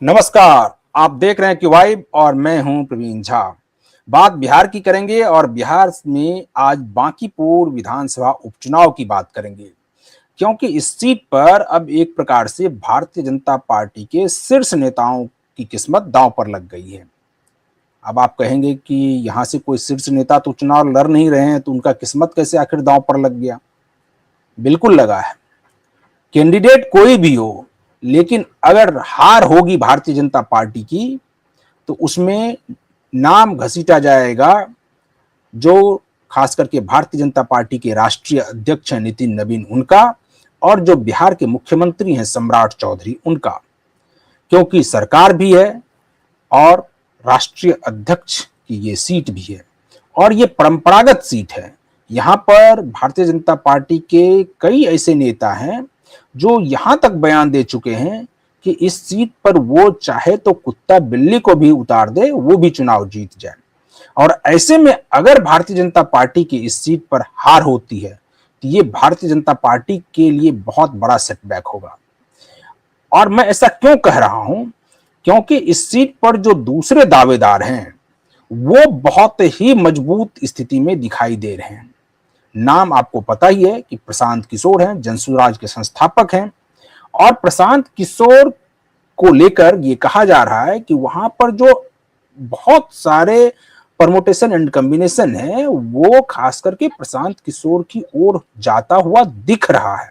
नमस्कार। आप देख रहे हैं कि वाइब और मैं हूं प्रवीण झा। बात बिहार की करेंगे और बिहार में आज बांकीपुर विधानसभा उपचुनाव की बात करेंगे, क्योंकि इस सीट पर अब एक प्रकार से भारतीय जनता पार्टी के शीर्ष नेताओं की किस्मत दांव पर लग गई है। अब आप कहेंगे कि यहां से कोई शीर्ष नेता तो चुनाव लड़ नहीं रहे हैं, तो उनका किस्मत कैसे आखिर दांव पर लग गया? बिल्कुल लगा है। कैंडिडेट कोई भी हो, लेकिन अगर हार होगी भारतीय जनता पार्टी की, तो उसमें नाम घसीटा जाएगा जो खास करके भारतीय जनता पार्टी के राष्ट्रीय अध्यक्ष हैं नितिन नवीन, उनका, और जो बिहार के मुख्यमंत्री हैं सम्राट चौधरी, उनका। क्योंकि सरकार भी है और राष्ट्रीय अध्यक्ष की ये सीट भी है, और ये परंपरागत सीट है। यहां पर भारतीय जनता पार्टी के कई ऐसे नेता हैं जो यहां तक बयान दे चुके हैं कि इस सीट पर वो चाहे तो कुत्ता बिल्ली को भी उतार दे, वो भी चुनाव जीत जाए। और ऐसे में अगर भारतीय जनता पार्टी की इस सीट पर हार होती है, तो ये भारतीय जनता पार्टी के लिए बहुत बड़ा सेटबैक होगा। और मैं ऐसा क्यों कह रहा हूं? क्योंकि इस सीट पर जो दूसरे दावेदार हैं वो बहुत ही मजबूत स्थिति में दिखाई दे रहे हैं। नाम आपको पता ही है कि प्रशांत किशोर हैं, जनसुराज के संस्थापक हैं, और प्रशांत किशोर को लेकर ये कहा जा रहा है कि वहां पर जो बहुत सारे परमुटेशन एंड कॉम्बिनेशन है वो खास करके प्रशांत किशोर की ओर जाता हुआ दिख रहा है।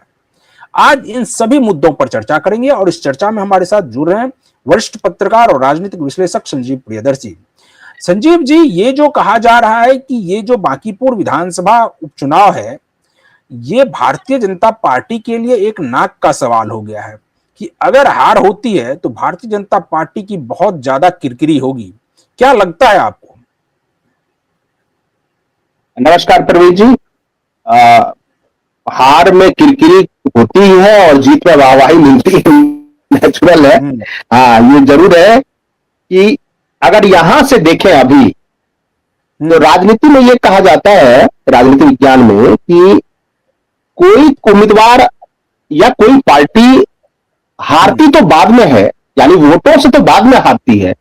आज इन सभी मुद्दों पर चर्चा करेंगे, और इस चर्चा में हमारे साथ जुड़ रहे हैं वरिष्ठ पत्रकार और राजनीतिक विश्लेषक संजीव प्रियदर्शी। संजीव जी, ये जो कहा जा रहा है कि ये जो बांकीपुर विधानसभा उपचुनाव है, ये भारतीय जनता पार्टी के लिए एक नाक का सवाल हो गया है कि अगर हार होती है तो भारतीय जनता पार्टी की बहुत ज्यादा किरकिरी होगी। क्या लगता है आपको? नमस्कार प्रवीण जी। हार में किरकिरी होती ही है और जीत में वाहवाही मिलती है, नेचुरल है। हाँ, ये जरूर है कि अगर यहां से देखें अभी, तो राजनीति में ये कहा जाता है, राजनीति विज्ञान में, कि कोई उम्मीदवार या कोई पार्टी हारती तो बाद में है, यानी वोटों से तो बाद में हारती है,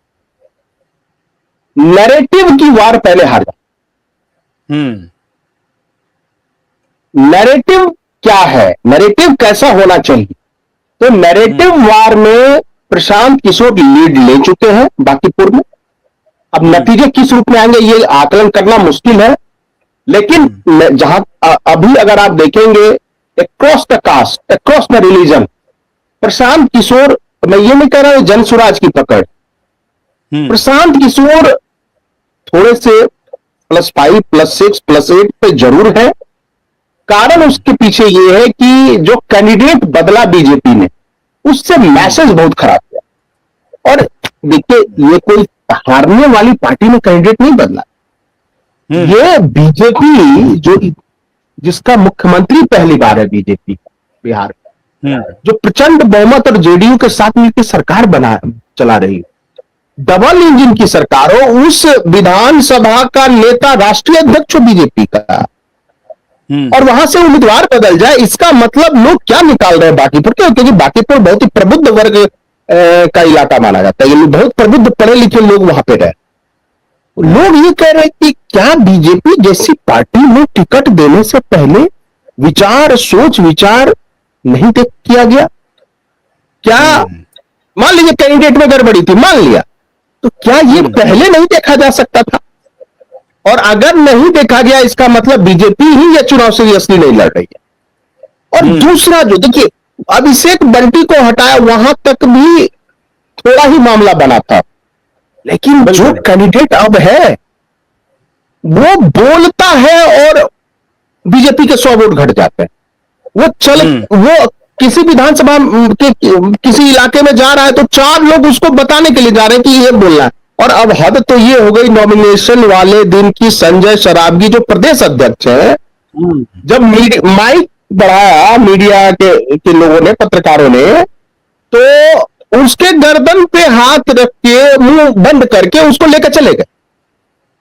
नैरेटिव की वार पहले हार जाती। नैरेटिव क्या है, नैरेटिव कैसा होना चाहिए? तो नैरेटिव वार में प्रशांत किशोर लीड ले चुके हैं बांकीपुर में। अब नतीजे किस रूप में आएंगे ये आकलन करना मुश्किल है, लेकिन जहां अभी अगर आप देखेंगे across the caste, across the religion, Prashant Kishor, मैं ये नहीं कह रहा हूं जनसुराज की पकड़, प्रशांत किशोर थोड़े से +5, +6, +8 पे जरूर है। कारण उसके पीछे ये है कि जो कैंडिडेट बदला बीजेपी ने, उससे मैसेज बहुत खराब किया। और देखिए, ये कोई हारने वाली पार्टी ने कैंडिडेट नहीं बदला, ये बीजेपी जिसका मुख्यमंत्री पहली बार है, बीजेपी बिहार में, जो प्रचंड बहुमत और जेडीयू के साथ मिलकर सरकार चला रही है, डबल इंजन की सरकार हो, उस विधानसभा का नेता राष्ट्रीय अध्यक्ष बीजेपी का, और वहां से उम्मीदवार बदल जाए, इसका मतलब लोग क्या निकाल रहे हैं बांकीपुर के? क्योंकि बांकीपुर बहुत ही प्रबुद्ध वर्ग का इलाका माना जाता है, ये बहुत प्रबुद्ध पढ़े लिखे लोग वहां पे रहे। लोग ये कह रहे हैं कि क्या बीजेपी जैसी पार्टी में टिकट देने से पहले सोच विचार नहीं किया गया? क्या मान लीजिए कैंडिडेट में गड़बड़ी थी, मान लिया, तो क्या ये पहले नहीं देखा जा सकता था? और अगर नहीं देखा गया, इसका मतलब बीजेपी ही ये चुनाव सीरियसली नहीं लड़ रही है। और दूसरा, जो देखिए, अभिषेक बंटी को हटाया, वहां तक भी थोड़ा ही मामला बना था, लेकिन जो कैंडिडेट अब है वो बोलता है और बीजेपी के 100 वोट घट जाते हैं। वो किसी विधानसभा के किसी इलाके में जा रहा है तो 4 लोग उसको बताने के लिए जा रहे हैं कि ये बोलना है। और अब हद तो ये हो गई नॉमिनेशन वाले दिन की, संजय सरावगी जो प्रदेश अध्यक्ष है, जब माइक बढ़ाया मीडिया के लोगों ने, पत्रकारों ने, तो उसके गर्दन पे हाथ रख के, मुंह बंद करके उसको लेकर चले गए।